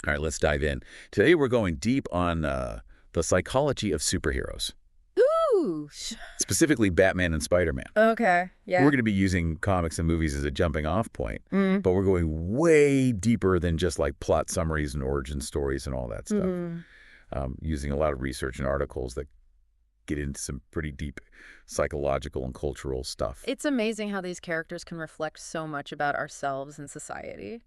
All right, let's dive in. Today we're going deep on the psychology of superheroes, Ooh. specifically Batman and Spider-Man. Okay. Yeah. We're going to be using comics and movies as a jumping off point, Mm. but we're going way deeper than just like plot summaries and origin stories and all that stuff. Using a lot of research and articles that get into some pretty deep psychological and cultural stuff. It's amazing how these characters can reflect so much about ourselves and society.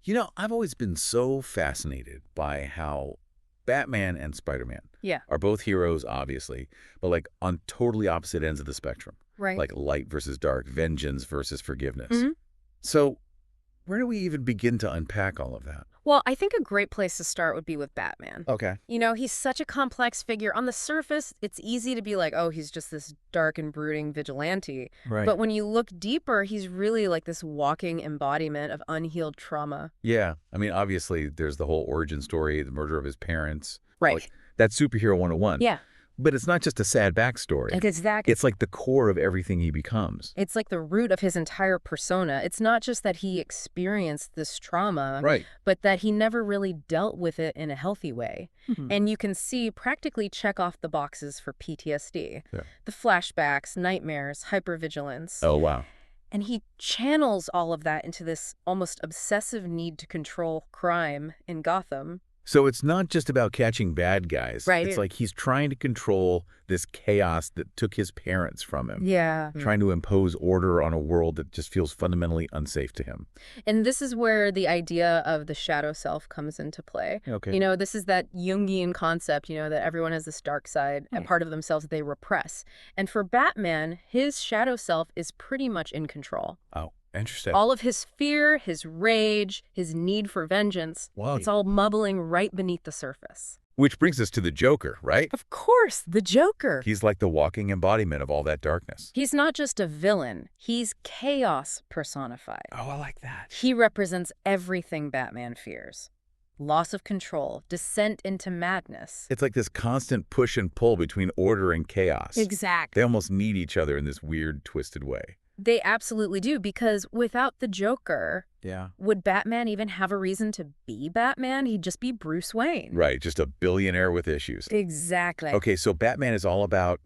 You know, I've always been so fascinated by how Batman and Spider-Man Yeah. are both heroes, obviously, but like on totally opposite ends of the spectrum. Right. Like light versus dark, vengeance versus forgiveness. Mhm. So where do we even begin to unpack all of that? Well, I think a great place to start would be with Batman. Okay. You know, he's such a complex figure. On the surface, it's easy to be like, oh, he's just this dark and brooding vigilante. Right. But when you look deeper, he's really like this walking embodiment of unhealed trauma. Yeah. I mean, obviously, there's the whole origin story, the murder of his parents. Right. Like, that's Superhero 101. Yeah. But it's not just a sad backstory. Exactly. It's like the core of everything he becomes. It's like the root of his entire persona. It's not just that he experienced this trauma, Right. but that he never really dealt with it in a healthy way. Mhm. And you can see practically check off the boxes for PTSD. Yeah. The flashbacks, nightmares, hypervigilance. Oh, wow. And he channels all of that into this almost obsessive need to control crime in Gotham. So it's not just about catching bad guys. Right. It's like he's trying to control this chaos that took his parents from him. Yeah. Trying to impose order on a world that just feels fundamentally unsafe to him. And this is where the idea of the shadow self comes into play. Okay. You know, this is that Jungian concept, you know, that everyone has this dark side, a part of themselves that they repress. And for Batman, his shadow self is pretty much in control. Oh, interesting. All of his fear, his rage, his need for vengeance, Wow. it's all bubbling right beneath the surface. Which brings us to the Joker, right? Of course, the Joker. He's like the walking embodiment of all that darkness. He's not just a villain, he's chaos personified. Oh, I like that. He represents everything Batman fears. Loss of control, descent into madness. It's like this constant push and pull between order and chaos. Exactly. They almost need each other in this weird, twisted way. They absolutely do, because without the Joker, Yeah. would Batman even have a reason to be Batman? He'd just be Bruce Wayne. Right, just a billionaire with issues. Exactly. Okay, so Batman is all about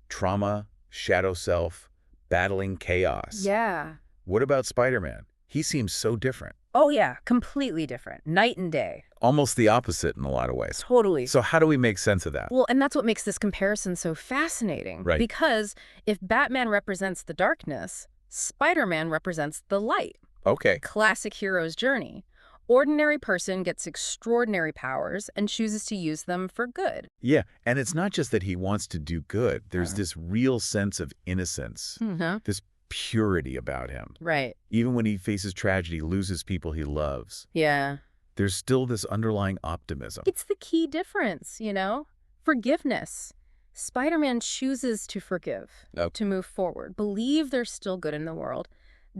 trauma, shadow self, battling chaos. Yeah. What about Spider-Man? He seems so different. Oh, yeah. Completely different. Night and day. Almost the opposite in a lot of ways. Totally. So how do we make sense of that? Well, and that's what makes this comparison so fascinating. Right. Because if Batman represents the darkness, Spider-Man represents the light. Okay. Classic hero's journey. Ordinary person gets extraordinary powers and chooses to use them for good. Yeah, and it's not just that he wants to do good. There's this real sense of innocence, this purity about him. Right. Even when he faces tragedy, loses people he loves, Yeah. there's still this underlying optimism. It's the key difference, you know? Forgiveness. Spider-Man chooses to forgive, to move forward, believe there's still good in the world,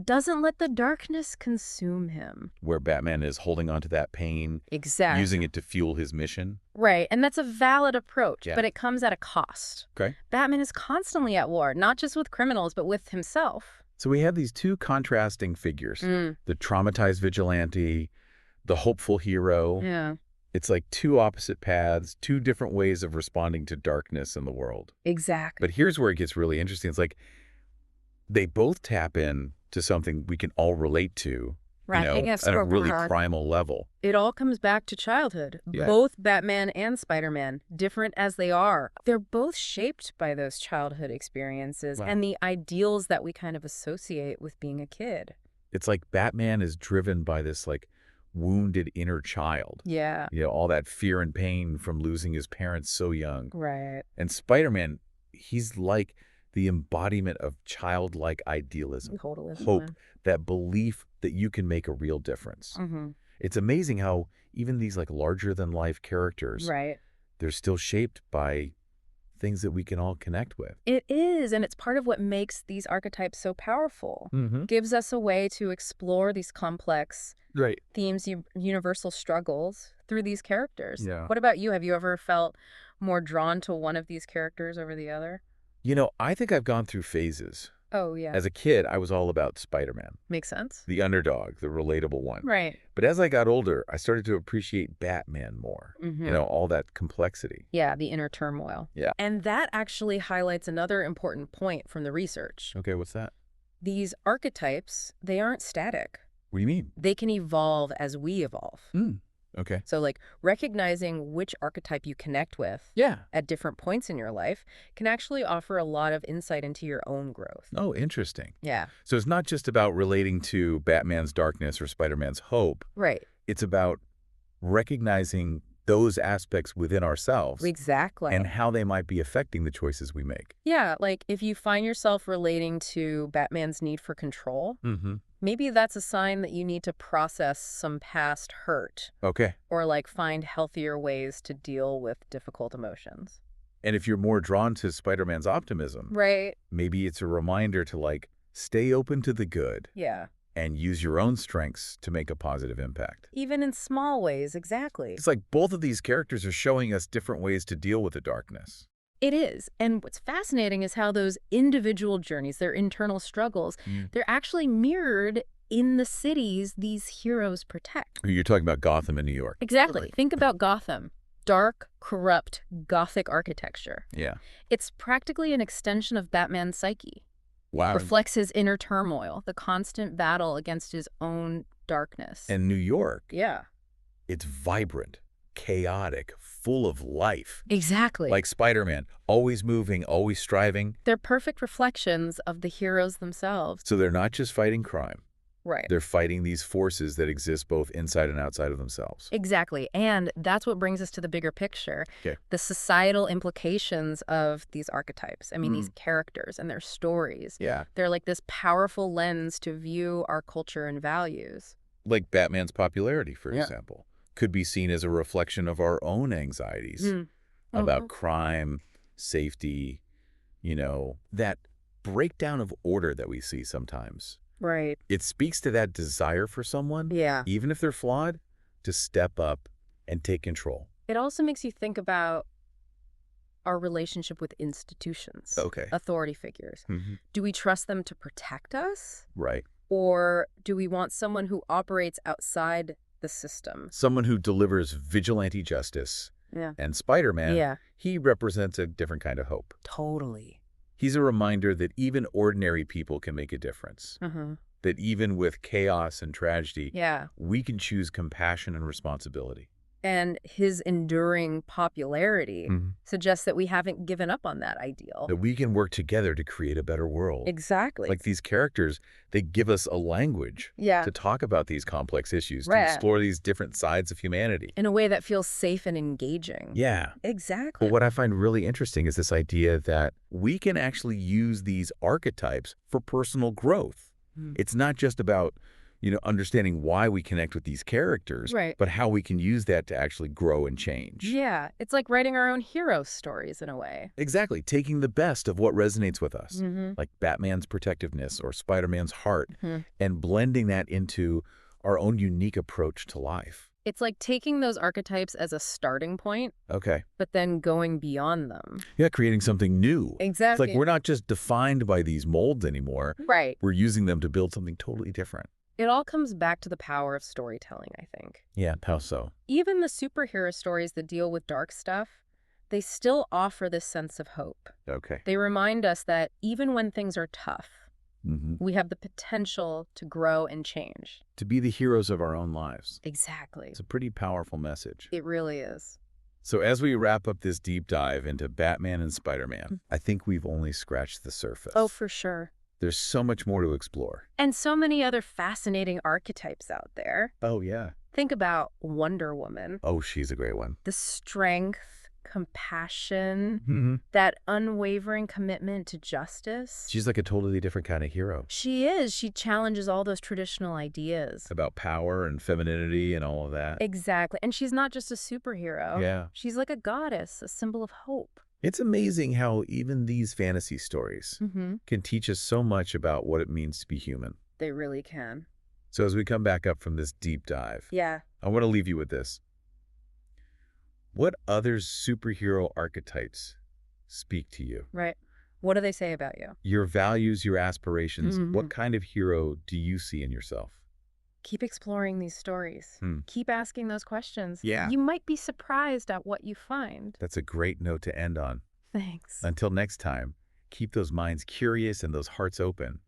doesn't let the darkness consume him. Where Batman is holding on to that pain, Exactly. using it to fuel his mission. Right, and that's a valid approach, Yeah. but it comes at a cost. Okay. Batman is constantly at war, not just with criminals, but with himself. So we have these two contrasting figures, the traumatized vigilante, the hopeful hero. Yeah, It's like two opposite paths, two different ways of responding to darkness in the world. exactly. But here's where it gets really interesting. It's like they both tap in to something we can all relate to, Right. you know, at a really primal level. It all comes back to childhood. Yeah. Both Batman and Spider-Man, different as they are, they're both shaped by those childhood experiences Wow. and the ideals that we kind of associate with being a kid. It's like Batman is driven by this like wounded inner child. Yeah. You know, all that fear and pain from losing his parents so young. Right. And Spider-Man, he's like the embodiment of childlike idealism, Totally. hope, that belief that you can make a real difference. It's amazing how even these like larger than life characters, Right. they're still shaped by things that we can all connect with. It is, and it's part of what makes these archetypes so powerful. Gives us a way to explore these complex Right. themes, universal struggles through these characters. Yeah. What about you? Have you ever felt more drawn to one of these characters over the other? You know, I think I've gone through phases Oh, yeah. As a kid, I was all about Spider-Man, Makes sense. the underdog, the relatable one. Right. But as I got older, I started to appreciate Batman more. All that complexity. Yeah, the inner turmoil. Yeah. And that actually highlights another important point from the research. Okay, what's that? These archetypes, they aren't static. What do you mean? They can evolve as we evolve. Okay. So, like, recognizing which archetype you connect with Yeah. at different points in your life can actually offer a lot of insight into your own growth. Oh, interesting. Yeah. So it's not just about relating to Batman's darkness or Spider-Man's hope. Right. It's about recognizing those aspects within ourselves Exactly. and how they might be affecting the choices we make. Yeah, like if you find yourself relating to Batman's need for control, maybe that's a sign that you need to process some past hurt Okay. or like find healthier ways to deal with difficult emotions. And if you're more drawn to Spider-Man's optimism, Right. maybe it's a reminder to stay open to the good Yeah. and use your own strengths to make a positive impact. Even in small ways, exactly. It's like both of these characters are showing us different ways to deal with the darkness. It is. And what's fascinating is how those individual journeys, their internal struggles, they're actually mirrored in the cities these heroes protect. You're talking about Gotham in New York. Exactly. Think about Gotham. Dark, corrupt, Gothic architecture. Yeah. It's practically an extension of Batman's psyche. Wow. Reflects his inner turmoil, the constant battle against his own darkness. And New York, yeah. it's vibrant, chaotic, full of life. Exactly. Like Spider-Man, always moving, always striving. They're perfect reflections of the heroes themselves. So they're not just fighting crime. Right. They're fighting these forces that exist both inside and outside of themselves. Exactly. And that's what brings us to the bigger picture. Okay. The societal implications of these archetypes. I mean, these characters and their stories. Yeah. They're like this powerful lens to view our culture and values. Like Batman's popularity, for example, could be seen as a reflection of our own anxieties about crime, safety, that breakdown of order that we see sometimes. Right. It speaks to that desire for someone, even if they're flawed, to step up and take control. It also makes you think about our relationship with institutions, authority figures. Do we trust them to protect us? Right. Or do we want someone who operates outside the system? Someone who delivers vigilante justice. Yeah. And Spider-Man, he represents a different kind of hope. Totally. He's a reminder that even ordinary people can make a difference. That even with chaos and tragedy, we can choose compassion and responsibility. And his enduring popularity suggests that we haven't given up on that ideal. That we can work together to create a better world. Exactly. Like these characters, they give us a language to talk about these complex issues, to explore these different sides of humanity. In a way that feels safe and engaging. Yeah. Exactly. But what I find really interesting is this idea that we can actually use these archetypes for personal growth. It's not just about understanding why we connect with these characters, but how we can use that to actually grow and change. Yeah, it's like writing our own hero stories in a way. Exactly. Taking the best of what resonates with us, like Batman's protectiveness or Spider-Man's heart, and blending that into our own unique approach to life. It's like taking those archetypes as a starting point, but then going beyond them. Yeah, creating something new. Exactly. It's like we're not just defined by these molds anymore. Right. We're using them to build something totally different. It all comes back to the power of storytelling, I think. Yeah, how so? Even the superhero stories that deal with dark stuff, they still offer this sense of hope. They remind us that even when things are tough, we have the potential to grow and change. To be the heroes of our own lives. Exactly. It's a pretty powerful message. It really is. So as we wrap up this deep dive into Batman and Spider-Man, I think we've only scratched the surface. Oh, for sure. There's so much more to explore. And so many other fascinating archetypes out there. Oh, yeah. Think about Wonder Woman. Oh, she's a great one. The strength, compassion, that unwavering commitment to justice. She's like a totally different kind of hero. She is. She challenges all those traditional ideas. About power and femininity and all of that. Exactly. And she's not just a superhero. Yeah. She's like a goddess, a symbol of hope. It's amazing how even these fantasy stories can teach us so much about what it means to be human. They really can. So as we come back up from this deep dive, I want to leave you with this. What other superhero archetypes speak to you? Right. What do they say about you? Your values, your aspirations. What kind of hero do you see in yourself? Keep exploring these stories. Keep asking those questions. Yeah. You might be surprised at what you find. That's a great note to end on. Thanks. Until next time, keep those minds curious and those hearts open.